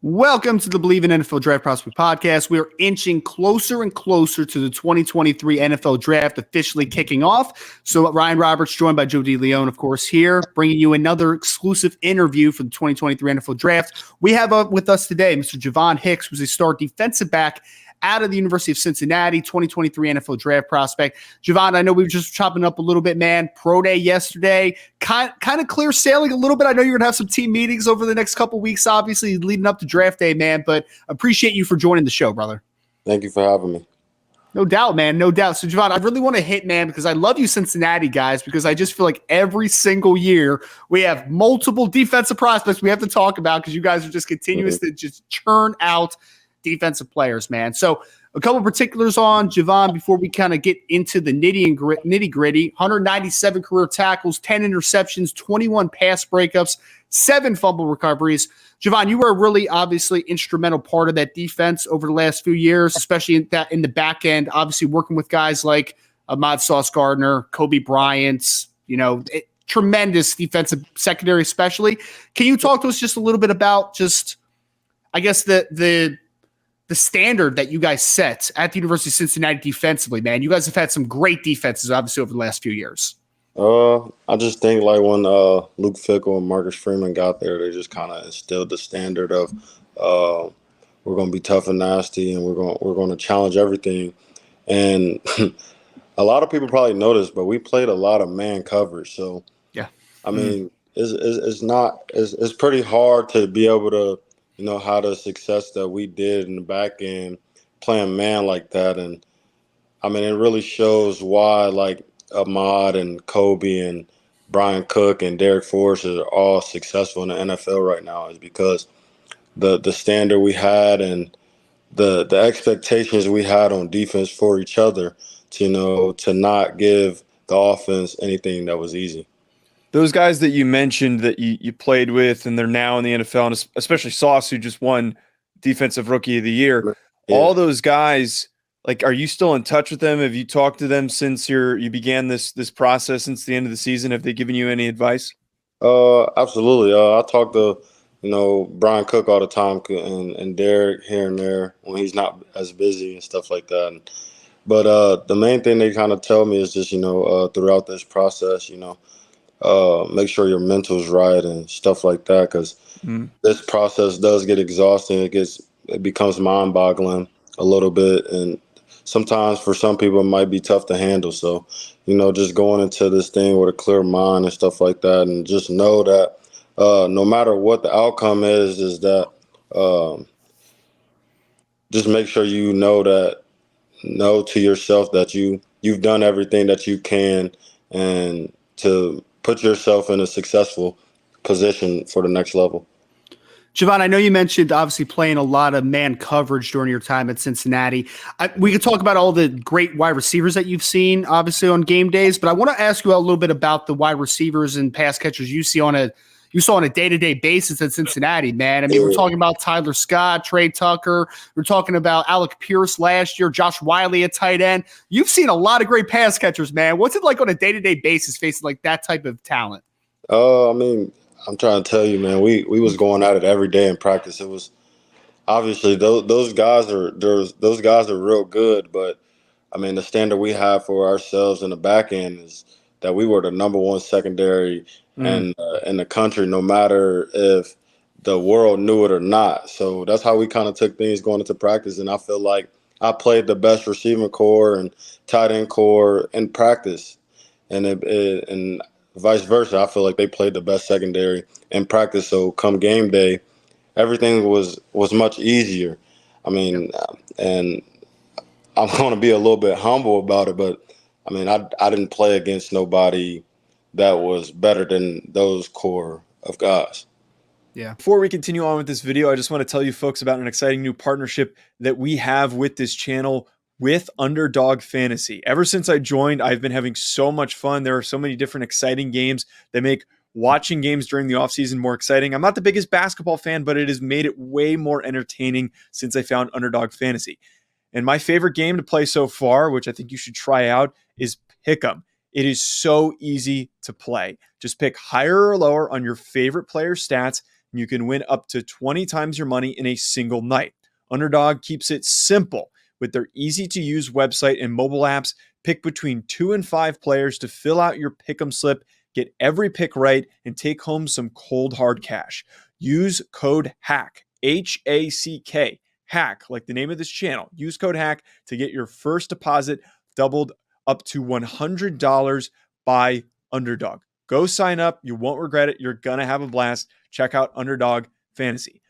Welcome to the Believe in NFL Draft Prospect podcast. We're inching closer and closer to the 2023 NFL Draft officially kicking off. So Ryan Roberts, joined by Joe DeLeone, of course, here, bringing you another exclusive interview for the 2023 NFL Draft. We have with us today Mr. Javon Hicks, who's a star defensive back out of the University of Cincinnati, 2023 NFL Draft prospect. Javon, I know we were just chopping up a little bit, man. Pro day yesterday, kind of clear sailing a little bit. I know you're going to have some team meetings over the next couple weeks, obviously, leading up to draft day, man, but appreciate you for joining the show, brother. Thank you for having me. No doubt, man. No doubt. So, Javon, I really want to hit, man, because I love you Cincinnati guys, because I just feel like every single year we have multiple defensive prospects we have to talk about because you guys are just continuous to just churn out defensive players, man. So a couple particulars on Javon before we kind of get into the nitty gritty. 197 career tackles, 10 interceptions, 21 pass breakups, 7 fumble recoveries. Javon, you were a really obviously instrumental part of that defense over the last few years, especially in the back end, obviously working with guys like Ahmad Sauce Gardner, Kobe Bryant, tremendous defensive secondary, especially. Can you talk to us just a little bit about just, I guess, the standard that you guys set at the University of Cincinnati defensively, man? You guys have had some great defenses, obviously, over the last few years. I just think like when Luke Fickell and Marcus Freeman got there, they just kind of instilled the standard of we're going to be tough and nasty, and we're going to challenge everything. And a lot of people probably noticed, but we played a lot of man coverage. So yeah, I mean, it's pretty hard to be able to have the success that we did in the back end playing man like that. And I mean, it really shows why like Ahmad and Kobe and Brian Cook and Derek Forrest are all successful in the NFL right now, is because the standard we had and the expectations we had on defense for each other to not give the offense anything that was easy. Those guys that you mentioned that you played with and they're now in the NFL, and especially Sauce, who just won Defensive Rookie of the Year, all those guys, like, are you still in touch with them? Have you talked to them since you began this process since the end of the season? Have they given you any advice? Absolutely. I talk to Brian Cook all the time and Derek here and there when he's not as busy and stuff like that. But the main thing they kind of tell me is just throughout this process, make sure your mental's right and stuff like that, because this process does get exhausting. It becomes mind-boggling a little bit, and sometimes for some people it might be tough to handle. So, just going into this thing with a clear mind and stuff like that, and just know that no matter what the outcome is that just make sure know to yourself that you've done everything that you can, and to put yourself in a successful position for the next level. Javon, I know you mentioned obviously playing a lot of man coverage during your time at Cincinnati. We could talk about all the great wide receivers that you've seen, obviously, on game days, but I want to ask you a little bit about the wide receivers and pass catchers you saw on a day-to-day basis at Cincinnati, man. I mean, we're talking about Tyler Scott, Trey Tucker. We're talking about Alec Pierce last year, Josh Wiley at tight end. You've seen a lot of great pass catchers, man. What's it like on a day-to-day basis facing like that type of talent? I mean, I'm trying to tell you, man, we was going at it every day in practice. It was obviously those guys are real good, but I mean, the standard we have for ourselves in the back end is that we were the number one secondary in the country, no matter if the world knew it or not. So that's how we kind of took things going into practice. And I feel like I played the best receiving core and tight end core in practice, and and vice versa. I feel like they played the best secondary in practice. So come game day, everything was much easier. I mean, and I'm going to be a little bit humble about it, but I mean, I didn't play against nobody that was better than those core of guys. Yeah. Before we continue on with this video, I just want to tell you folks about an exciting new partnership that we have with this channel with Underdog Fantasy. Ever since I joined, I've been having so much fun. There are so many different exciting games that make watching games during the offseason more exciting. I'm not the biggest basketball fan, but it has made it way more entertaining since I found Underdog Fantasy. And my favorite game to play so far, which I think you should try out, is Pick'em. It is so easy to play. Just pick higher or lower on your favorite player's stats, and you can win up to 20 times your money in a single night. Underdog keeps it simple with their easy-to-use website and mobile apps. Pick between 2 and 5 players to fill out your pick'em slip, get every pick right, and take home some cold hard cash. Use code HACK, H-A-C-K, HACK, like the name of this channel. Use code HACK to get your first deposit doubled up to $100 by Underdog. Go sign up. You won't regret it. You're going to have a blast. Check out Underdog Fantasy.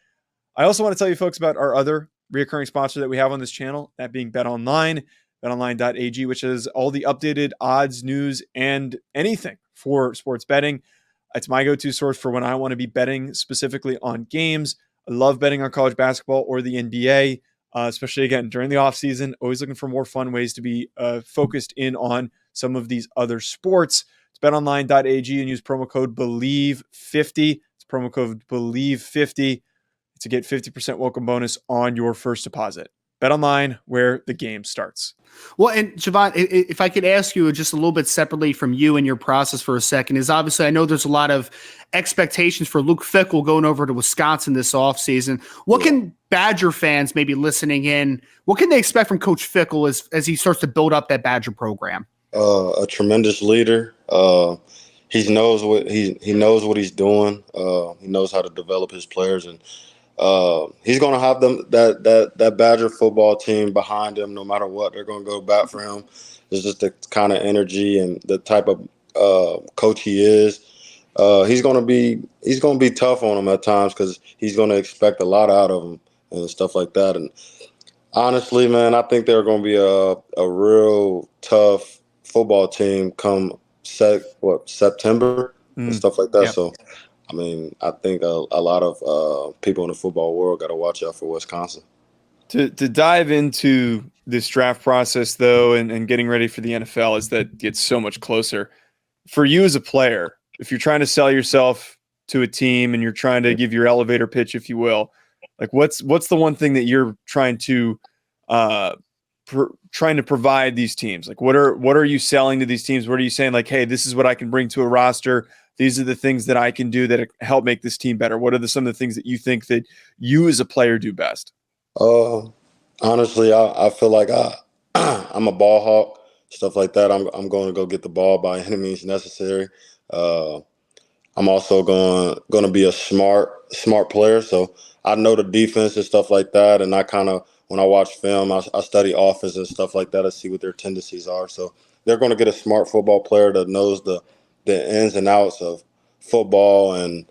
I also want to tell you folks about our other recurring sponsor that we have on this channel, that being BetOnline, betonline.ag, which is all the updated odds, news, and anything for sports betting. It's my go-to source for when I want to be betting specifically on games. I love betting on college basketball or the NBA, especially, again, during the offseason. Always looking for more fun ways to be focused in on some of these other sports. It's betonline.ag and use promo code BELIEVE50. It's promo code BELIEVE50 to get 50% welcome bonus on your first deposit. BetOnline, where the game starts. Well, and Javon, if I could ask you just a little bit separately from you and your process for a second, is obviously I know there's a lot of expectations for Luke Fickell going over to Wisconsin this offseason. What can Badger fans maybe listening in, what can they expect from Coach Fickell as he starts to build up that Badger program? A tremendous leader. He knows what he's doing. He knows how to develop his players, and he's going to have them that Badger football team behind him no matter what. They're going to go bat for him. It's just the kind of energy and the type of coach he is. He's going to be tough on him at times because he's going to expect a lot out of him and stuff like that. And honestly, man, I think they're going to be a real tough football team come September and stuff like that. Yep. So, I mean, I think a lot of people in the football world got to watch out for Wisconsin. To dive into this draft process, though, and getting ready for the NFL, as that gets so much closer. For you as a player, if you're trying to sell yourself to a team and you're trying to give your elevator pitch, if you will, like what's the one thing that you're trying to provide these teams? Like what are you selling to these teams? What are you saying? Like, hey, this is what I can bring to a roster. These are the things that I can do that help make this team better. What are some of the things that you think that you as a player do best? Honestly, I feel like I'm a ball hawk, stuff like that. I'm going to go get the ball by any means necessary. I'm also going to be a smart player. So I know the defense and stuff like that. And I kind of, when I watch film, I study offense and stuff like that. I see what their tendencies are. So they're going to get a smart football player that knows the ins and outs of football and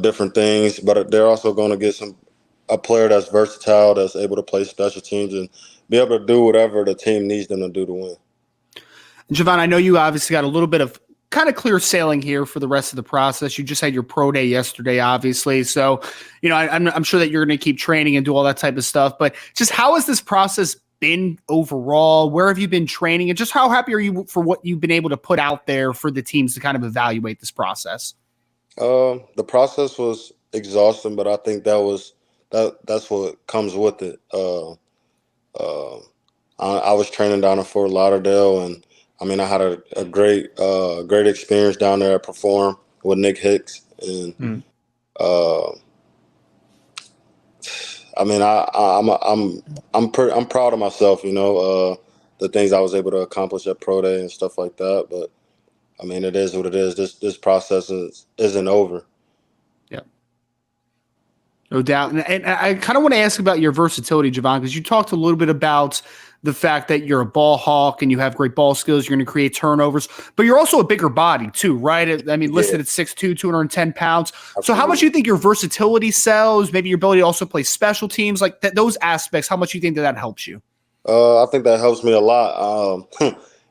different things. But they're also going to get a player that's versatile, that's able to play special teams and be able to do whatever the team needs them to do to win. Javon, I know you obviously got a little bit of kind of clear sailing here for the rest of the process. You just had your pro day yesterday, obviously. So, I'm sure that you're going to keep training and do all that type of stuff. But just how has this process been overall? Where have you been training? And just how happy are you for what you've been able to put out there for the teams to kind of evaluate this process? The process was exhausting, but I think that's what comes with it. I was training down in Fort Lauderdale, and I mean, I had a great experience down there at Perform with Nick Hicks, and I mean, I'm proud of myself, the things I was able to accomplish at Pro Day and stuff like that. But I mean, it is what it is. This process isn't over. Yeah, no doubt. And I kind of want to ask about your versatility, Javon, because you talked a little bit about the fact that you're a ball hawk and you have great ball skills. You're going to create turnovers, but you're also a bigger body too, right? I mean, listed at 6'2", 210 pounds. Absolutely. So how much do you think your versatility sells? Maybe your ability to also play special teams, like those aspects, how much do you think that helps you? I think that helps me a lot.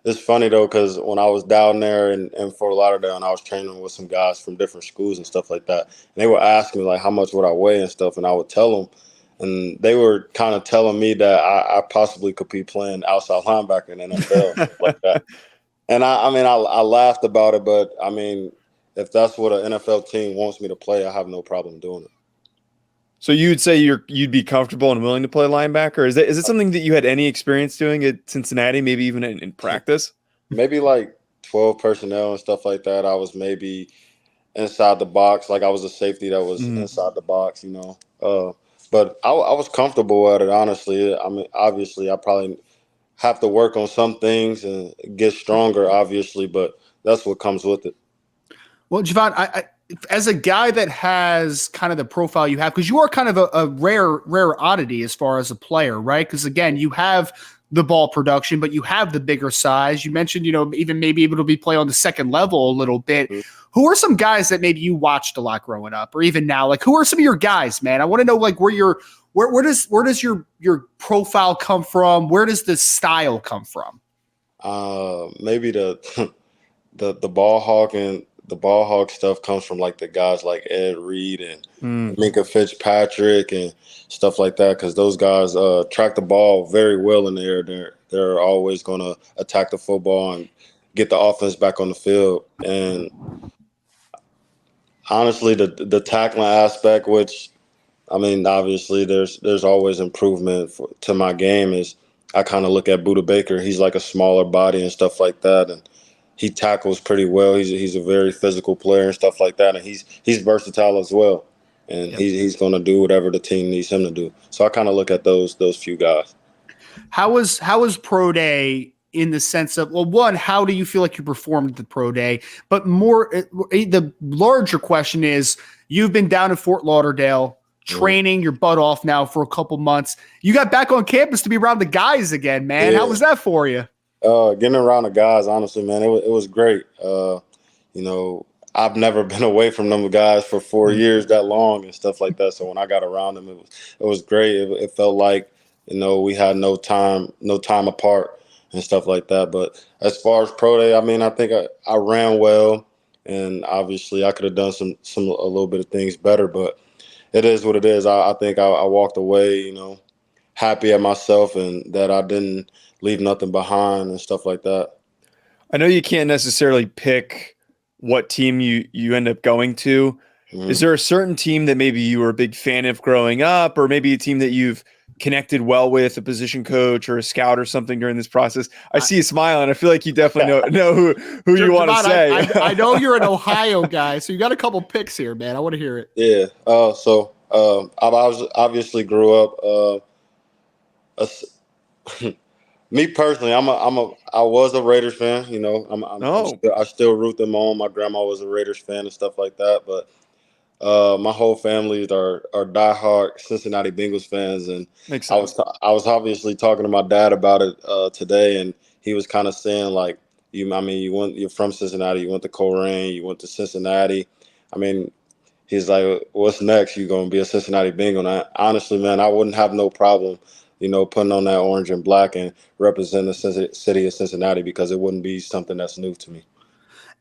It's funny though, because when I was down there in Fort Lauderdale and I was training with some guys from different schools and stuff like that, and they would ask me like how much would I weigh and stuff, and I would tell them. And they were kind of telling me that I possibly could be playing outside linebacker in the NFL, stuff like that. And I mean, I laughed about it, but I mean, if that's what an NFL team wants me to play, I have no problem doing it. So you'd say you'd be comfortable and willing to play linebacker? Is it something that you had any experience doing at Cincinnati, maybe even in practice? Maybe like 12 personnel and stuff like that. I was maybe inside the box. Like I was a safety that was Mm. inside the box, you know. But I was comfortable at it, honestly. I mean, obviously, I probably have to work on some things and get stronger, obviously, but that's what comes with it. Well, Javon, as a guy that has kind of the profile you have, because you are kind of a rare oddity as far as a player, right? Because again, you have the ball production, but you have the bigger size. You mentioned, even maybe able to be play on the second level a little bit. Mm-hmm. Who are some guys that maybe you watched a lot growing up, or even now? Like, who are some of your guys, man? I want to know, like, where does your profile come from? Where does the style come from? Maybe the ball hawk and the ball hawk stuff comes from like the guys like Ed Reed and Minka Fitzpatrick and stuff like that, because those guys track the ball very well in the air. They're always going to attack the football and get the offense back on the field. And honestly, the tackling aspect, which I mean, obviously there's always improvement to my game. Is I kind of look at Buda Baker. He's like a smaller body and stuff like that, and he tackles pretty well. He's a very physical player and stuff like that, and he's versatile as well. And Yep. he's going to do whatever the team needs him to do. So I kind of look at those few guys. How was pro day in the sense of, well, one, how do you feel like you performed at the pro day? But more, the larger question is, you've been down in Fort Lauderdale training your butt off now for a couple months. You got back on campus to be around the guys again, man. Yeah. How was that for you? Getting around the guys, honestly, man, it was great. I've never been away from them guys for 4 years that long and stuff like that. So when I got around them, it was great. It felt like, we had no time apart and stuff like that. But as far as pro day, I mean, I think I ran well, and obviously I could have done a little bit of things better, but it is what it is. I think I walked away, happy at myself and that I didn't leave nothing behind and stuff like that. I know you can't necessarily pick what team you end up going to. Mm-hmm. Is there a certain team that maybe you were a big fan of growing up, or maybe a team that you've connected well with, a position coach or a scout or something during this process? I see you smiling. I feel like you definitely know who you want to say. I know you're an Ohio guy, so you got a couple picks here, man. I want to hear it. Yeah. I obviously grew up. Me personally, I was a Raiders fan. I still root them on. My grandma was a Raiders fan and stuff like that. But my whole family are diehard Cincinnati Bengals fans, and Makes sense. I was obviously talking to my dad about it today, and he was kind of saying like, you're from Cincinnati, you went to Coleraine, you went to Cincinnati. I mean, he's like, what's next? You gonna be a Cincinnati Bengal? And honestly, man, I wouldn't have no problem, putting on that orange and black and represent the city of Cincinnati, because it wouldn't be something that's new to me.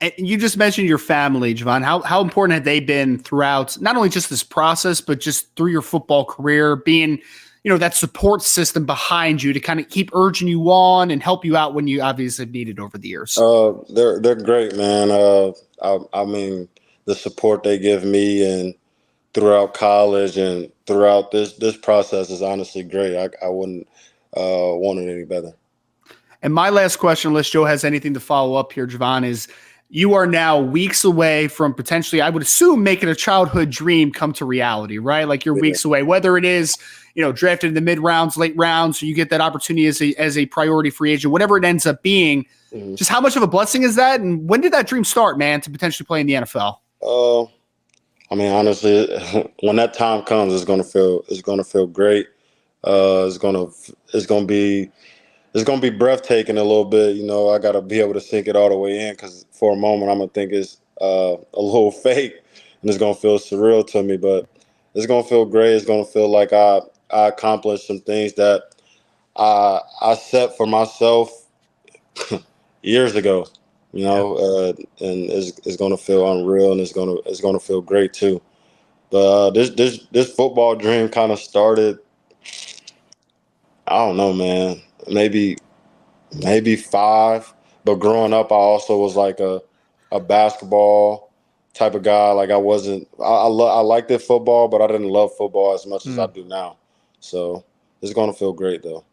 And you just mentioned your family, Javon. How important have they been throughout not only just this process, but just through your football career, being, that support system behind you to kind of keep urging you on and help you out when you obviously needed over the years? They're great, man. I mean, the support they give me and throughout college and throughout this process is honestly great. I wouldn't want it any better. And my last question, unless Joe has anything to follow up here, Javon, is you are now weeks away from potentially, I would assume, making a childhood dream come to reality, right? Like you're weeks away, whether it is, drafted in the mid rounds, late rounds, so you get that opportunity as a priority free agent, whatever it ends up being. Mm-hmm. Just how much of a blessing is that? And when did that dream start, man, to potentially play in the NFL? I mean, honestly, when that time comes, it's gonna feel great. It's gonna be breathtaking a little bit. I gotta be able to sink it all the way in, because for a moment I'm gonna think it's a little fake, and it's gonna feel surreal to me. But it's gonna feel great. It's gonna feel like I accomplished some things that I set for myself years ago. And it's gonna feel unreal, and it's gonna feel great too. But this football dream kind of started, I don't know, man, maybe 5. But growing up, I also was like a basketball type of guy. Like I liked it football, but I didn't love football as much as I do now. So it's gonna feel great though.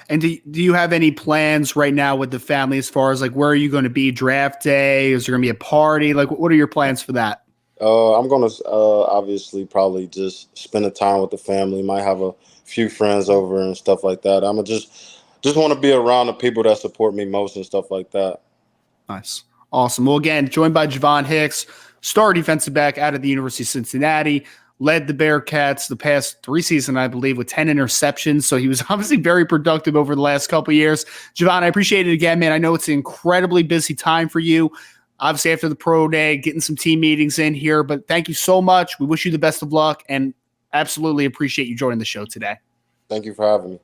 And do you have any plans right now with the family as far as like where are you going to be draft day? Is there going to be a party? Like what are your plans for that? I'm gonna obviously probably just spend the time with the family. Might have a few friends over and stuff like that. I'm just want to be around the people that support me most and stuff like that. Nice. Awesome. Well, again, joined by Javon Hicks, star defensive back out of the University of Cincinnati, led the Bearcats the past 3 seasons, I believe, with 10 interceptions. So he was obviously very productive over the last couple of years. Javon, I appreciate it again, man. I know it's an incredibly busy time for you. Obviously, after the pro day, getting some team meetings in here. But thank you so much. We wish you the best of luck and absolutely appreciate you joining the show today. Thank you for having me.